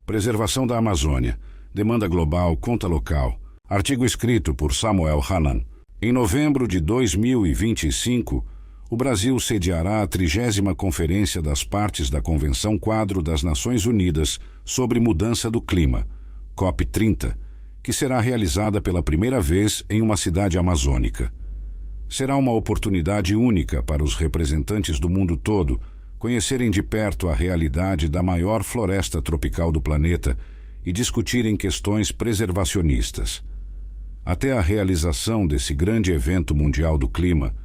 Preservação da Amazônia. Demanda global, conta local. Artigo escrito por Samuel Hanan. Em novembro de 2025, o Brasil sediará a 30ª Conferência das Partes da Convenção Quadro das Nações Unidas sobre Mudança do Clima, COP30, que será realizada pela primeira vez em uma cidade amazônica. Será uma oportunidade única para os representantes do mundo todo conhecerem de perto a realidade da maior floresta tropical do planeta e discutirem questões preservacionistas. Até a realização desse grande evento mundial do clima,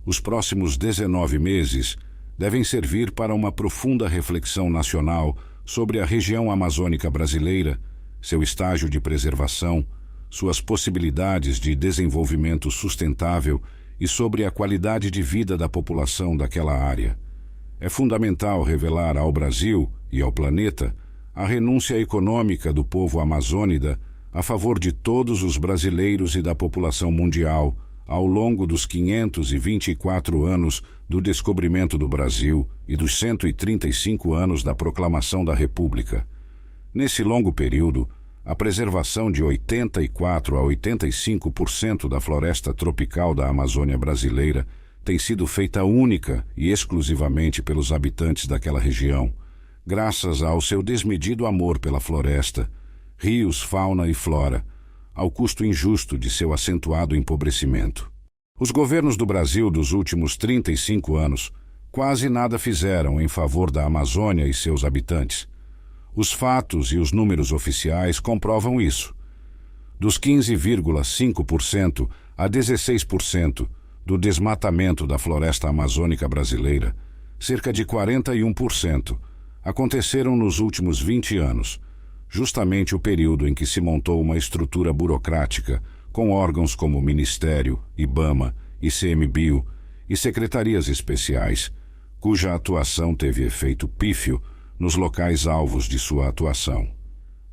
os próximos 19 meses devem servir para uma profunda reflexão nacional sobre a região amazônica brasileira, seu estágio de preservação, suas possibilidades de desenvolvimento sustentável e sobre a qualidade de vida da população daquela área. É fundamental revelar ao Brasil e ao planeta a renúncia econômica do povo amazônida a favor de todos os brasileiros e da população mundial ao longo dos 524 anos do descobrimento do Brasil e dos 135 anos da proclamação da República. Nesse longo período, a preservação de 84 a 85% da floresta tropical da Amazônia brasileira tem sido feita única e exclusivamente pelos habitantes daquela região, graças ao seu desmedido amor pela floresta, rios, fauna e flora, ao custo injusto de seu acentuado empobrecimento. Os governos do Brasil dos últimos 35 anos quase nada fizeram em favor da Amazônia e seus habitantes. Os fatos e os números oficiais comprovam isso. Dos 15,5% a 16% do desmatamento da floresta amazônica brasileira, cerca de 41% aconteceram nos últimos 20 anos, justamente o período em que se montou uma estrutura burocrática com órgãos como o Ministério, IBAMA, ICMBio e secretarias especiais, cuja atuação teve efeito pífio nos locais alvos de sua atuação.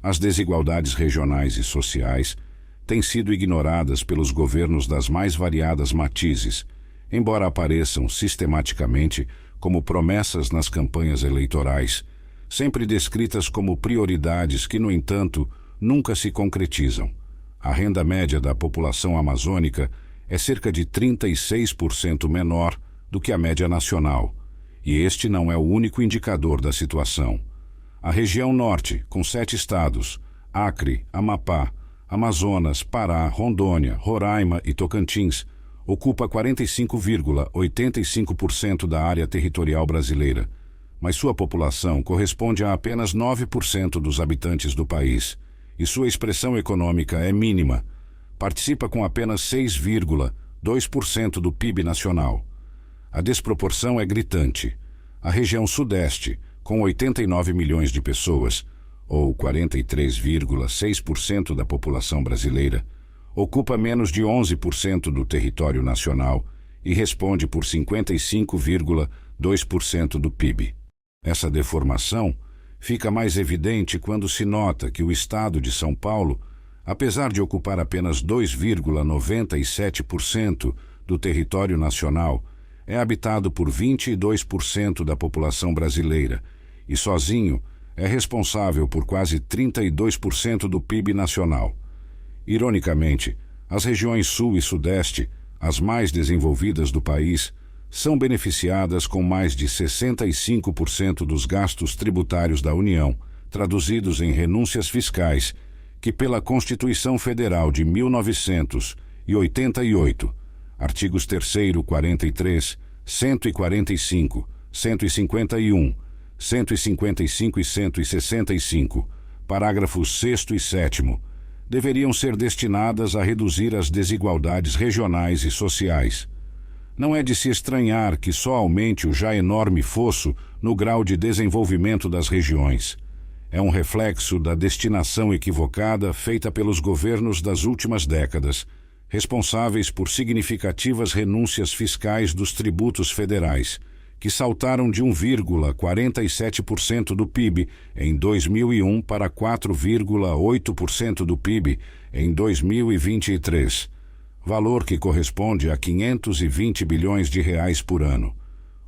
As desigualdades regionais e sociais têm sido ignoradas pelos governos das mais variadas matizes, embora apareçam sistematicamente como promessas nas campanhas eleitorais, sempre descritas como prioridades que, no entanto, nunca se concretizam. A renda média da população amazônica é cerca de 36% menor do que a média nacional, e este não é o único indicador da situação. A região norte, com 7 estados, Acre, Amapá, Amazonas, Pará, Rondônia, Roraima e Tocantins, ocupa 45,85% da área territorial brasileira, mas sua população corresponde a apenas 9% dos habitantes do país, e sua expressão econômica é mínima, participa com apenas 6,2% do PIB nacional. A desproporção é gritante. A região sudeste, com 89 milhões de pessoas, ou 43,6% da população brasileira, ocupa menos de 11% do território nacional e responde por 55,2% do PIB. Essa deformação fica mais evidente quando se nota que o estado de São Paulo, apesar de ocupar apenas 2,97% do território nacional, é habitado por 22% da população brasileira e, sozinho, é responsável por quase 32% do PIB nacional. Ironicamente, as regiões Sul e Sudeste, as mais desenvolvidas do país, são beneficiadas com mais de 65% dos gastos tributários da União, traduzidos em renúncias fiscais, que pela Constituição Federal de 1988, artigos 3º, 43, 145, 151, 155 e 165, parágrafos 6º e 7º, deveriam ser destinadas a reduzir as desigualdades regionais e sociais. Não é de se estranhar que só aumente o já enorme fosso no grau de desenvolvimento das regiões. É um reflexo da destinação equivocada feita pelos governos das últimas décadas, responsáveis por significativas renúncias fiscais dos tributos federais, que saltaram de 1,47% do PIB em 2001 para 4,8% do PIB em 2023, valor que corresponde a 520 bilhões de reais por ano.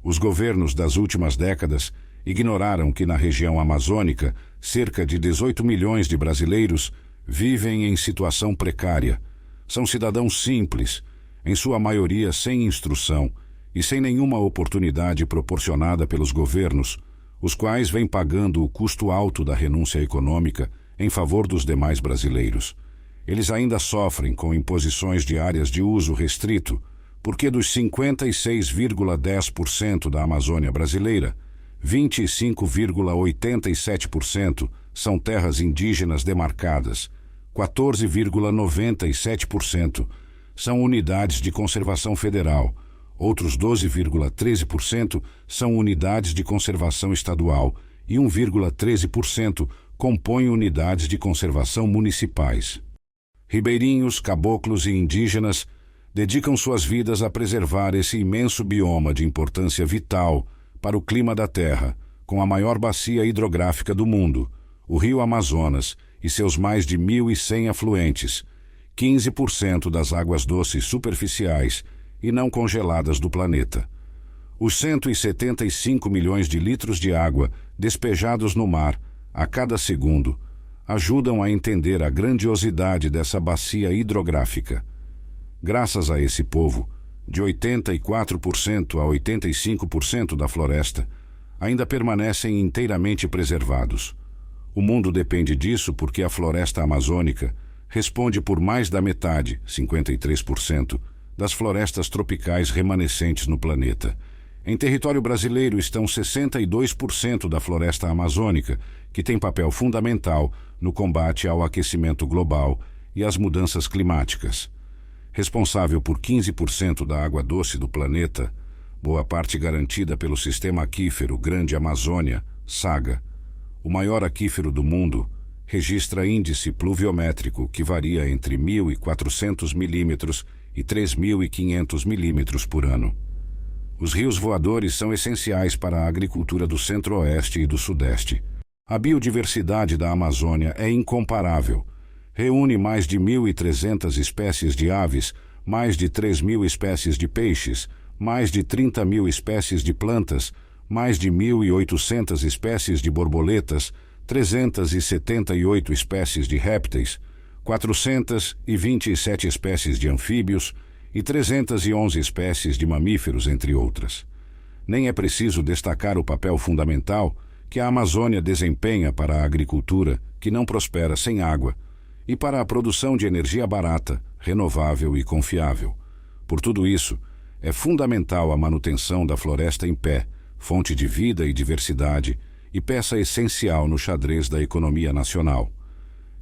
Os governos das últimas décadas ignoraram que na região amazônica cerca de 18 milhões de brasileiros vivem em situação precária. São cidadãos simples, em sua maioria sem instrução e sem nenhuma oportunidade proporcionada pelos governos, os quais vêm pagando o custo alto da renúncia econômica em favor dos demais brasileiros. Eles ainda sofrem com imposições de áreas de uso restrito, porque dos 56,10% da Amazônia brasileira, 25,87% são terras indígenas demarcadas, 14,97% são unidades de conservação federal, outros 12,13% são unidades de conservação estadual e 1,13% compõem unidades de conservação municipais. Ribeirinhos, caboclos e indígenas dedicam suas vidas a preservar esse imenso bioma de importância vital para o clima da Terra, com a maior bacia hidrográfica do mundo, o Rio Amazonas e seus mais de 1.100 afluentes, 15% das águas doces superficiais e não congeladas do planeta. Os 175 milhões de litros de água despejados no mar a cada segundo ajudam a entender a grandiosidade dessa bacia hidrográfica. Graças a esse povo, de 84% a 85% da floresta ainda permanecem inteiramente preservados. O mundo depende disso porque a floresta amazônica responde por mais da metade, 53%, das florestas tropicais remanescentes no planeta. Em território brasileiro estão 62% da floresta amazônica, que tem papel fundamental no combate ao aquecimento global e às mudanças climáticas. Responsável por 15% da água doce do planeta, boa parte garantida pelo sistema aquífero Grande Amazônia, SAGA, o maior aquífero do mundo, registra índice pluviométrico que varia entre 1.400 milímetros e 3.500 milímetros por ano. Os rios voadores são essenciais para a agricultura do Centro-Oeste e do Sudeste. A biodiversidade da Amazônia é incomparável. Reúne mais de 1.300 espécies de aves, mais de 3.000 espécies de peixes, mais de 30.000 espécies de plantas, mais de 1.800 espécies de borboletas, 378 espécies de répteis, 427 espécies de anfíbios e 311 espécies de mamíferos, entre outras. Nem é preciso destacar o papel fundamental que a Amazônia desempenha para a agricultura, que não prospera sem água, e para a produção de energia barata, renovável e confiável. Por tudo isso, é fundamental a manutenção da floresta em pé, fonte de vida e diversidade, e peça essencial no xadrez da economia nacional.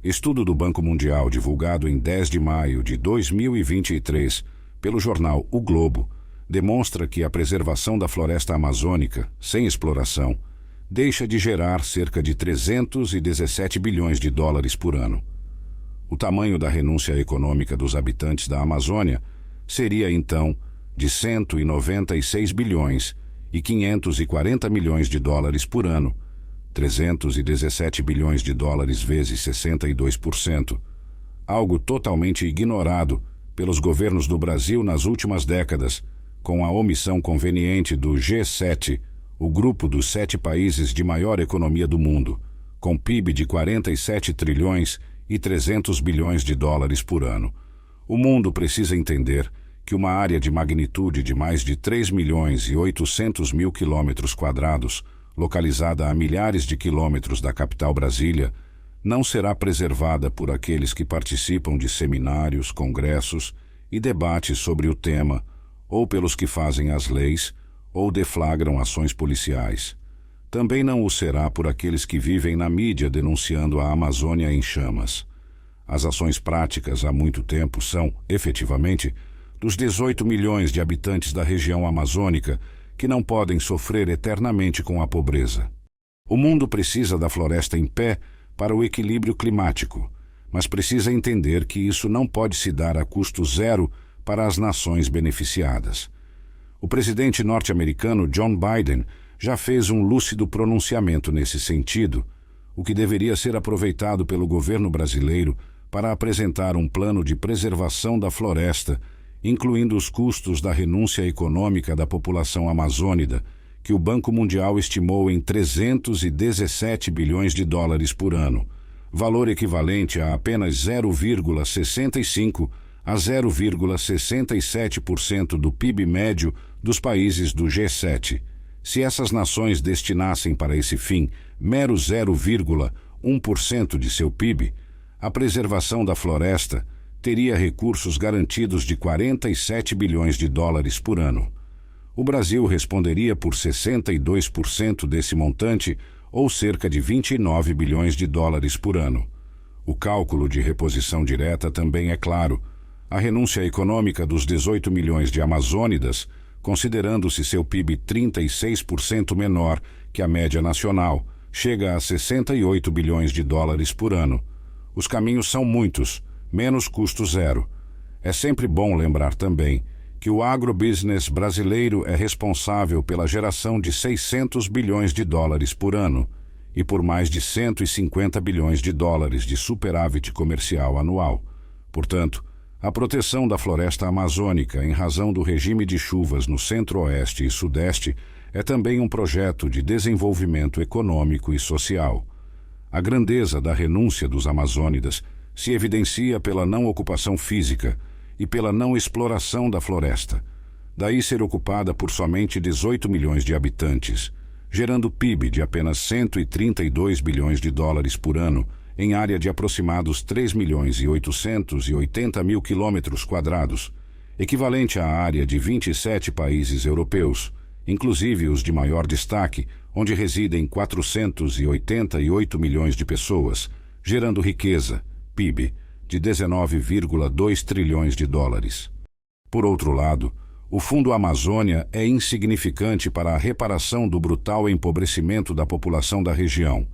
Estudo do Banco Mundial divulgado em 10 de maio de 2023 pelo jornal O Globo demonstra que a preservação da floresta amazônica, sem exploração, deixa de gerar cerca de 317 bilhões de dólares por ano. O tamanho da renúncia econômica dos habitantes da Amazônia seria, então, de 196 bilhões e 540 milhões de dólares por ano, 317 bilhões de dólares vezes 62%, algo totalmente ignorado pelos governos do Brasil nas últimas décadas, com a omissão conveniente do G7, o grupo dos 7 países de maior economia do mundo, com PIB de 47 trilhões e 300 bilhões de dólares por ano. O mundo precisa entender que uma área de magnitude de mais de 3 milhões e 800 mil quilômetros quadrados, localizada a milhares de quilômetros da capital Brasília, não será preservada por aqueles que participam de seminários, congressos e debates sobre o tema, ou pelos que fazem as leis ou deflagram ações policiais. Também não o será por aqueles que vivem na mídia denunciando a Amazônia em chamas. As ações práticas há muito tempo são, efetivamente, dos 18 milhões de habitantes da região amazônica que não podem sofrer eternamente com a pobreza. O mundo precisa da floresta em pé para o equilíbrio climático, mas precisa entender que isso não pode se dar a custo zero para as nações beneficiadas. O presidente norte-americano John Biden já fez um lúcido pronunciamento nesse sentido, o que deveria ser aproveitado pelo governo brasileiro para apresentar um plano de preservação da floresta, incluindo os custos da renúncia econômica da população amazônica, que o Banco Mundial estimou em 317 bilhões de dólares por ano, valor equivalente a apenas 0,65 a 0,67% do PIB médio dos países do G7. Se essas nações destinassem para esse fim mero 0,1% de seu PIB, a preservação da floresta teria recursos garantidos de 47 bilhões de dólares por ano. O Brasil responderia por 62% desse montante, ou cerca de 29 bilhões de dólares por ano. O cálculo de reposição direta também é claro. A renúncia econômica dos 18 milhões de amazônidas, considerando-se seu PIB 36% menor que a média nacional, chega a 68 bilhões de dólares por ano. Os caminhos são muitos, menos custo zero. É sempre bom lembrar também que o agrobusiness brasileiro é responsável pela geração de 600 bilhões de dólares por ano e por mais de 150 bilhões de dólares de superávit comercial anual. Portanto, a proteção da floresta amazônica em razão do regime de chuvas no centro-oeste e sudeste é também um projeto de desenvolvimento econômico e social. A grandeza da renúncia dos amazônidas se evidencia pela não ocupação física e pela não exploração da floresta, daí ser ocupada por somente 18 milhões de habitantes, gerando PIB de apenas 132 bilhões de dólares por ano em área de aproximados 3 milhões e 880 mil quilômetros quadrados, equivalente à área de 27 países europeus, inclusive os de maior destaque, onde residem 488 milhões de pessoas, gerando riqueza, PIB, de 19,2 trilhões de dólares. Por outro lado, o Fundo Amazônia é insignificante para a reparação do brutal empobrecimento da população da região.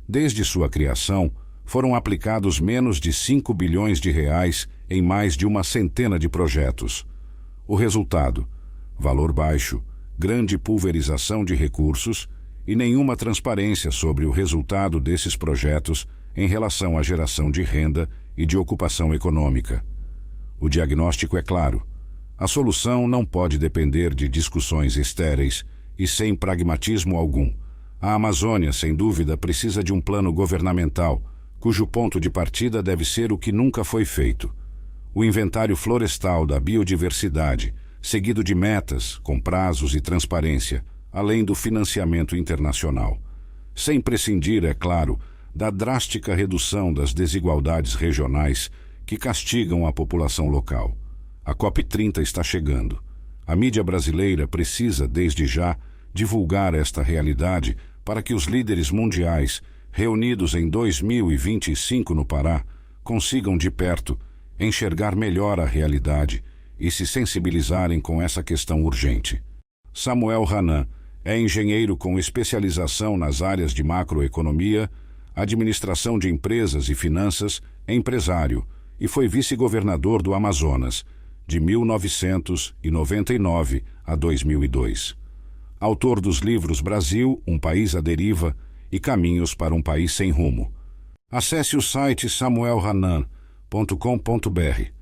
Desde sua criação, foram aplicados menos de 5 bilhões de reais em mais de uma centena de projetos. O resultado: valor baixo, grande pulverização de recursos e nenhuma transparência sobre o resultado desses projetos em relação à geração de renda e de ocupação econômica. O diagnóstico é claro. A solução não pode depender de discussões estéreis e sem pragmatismo algum. A Amazônia, sem dúvida, precisa de um plano governamental, cujo ponto de partida deve ser o que nunca foi feito: o inventário florestal da biodiversidade, seguido de metas, com prazos e transparência, além do financiamento internacional. Sem prescindir, é claro, da drástica redução das desigualdades regionais que castigam a população local. A COP30 está chegando. A mídia brasileira precisa, desde já, divulgar esta realidade para que os líderes mundiais, reunidos em 2025 no Pará, consigam de perto enxergar melhor a realidade e se sensibilizarem com essa questão urgente. Samuel Hanan é engenheiro com especialização nas áreas de macroeconomia, administração de empresas e finanças, empresário, e foi vice-governador do Amazonas, de 1999 a 2002. Autor dos livros Brasil, um país à deriva e Caminhos para um país sem rumo. Acesse o site samuelhanan.com.br.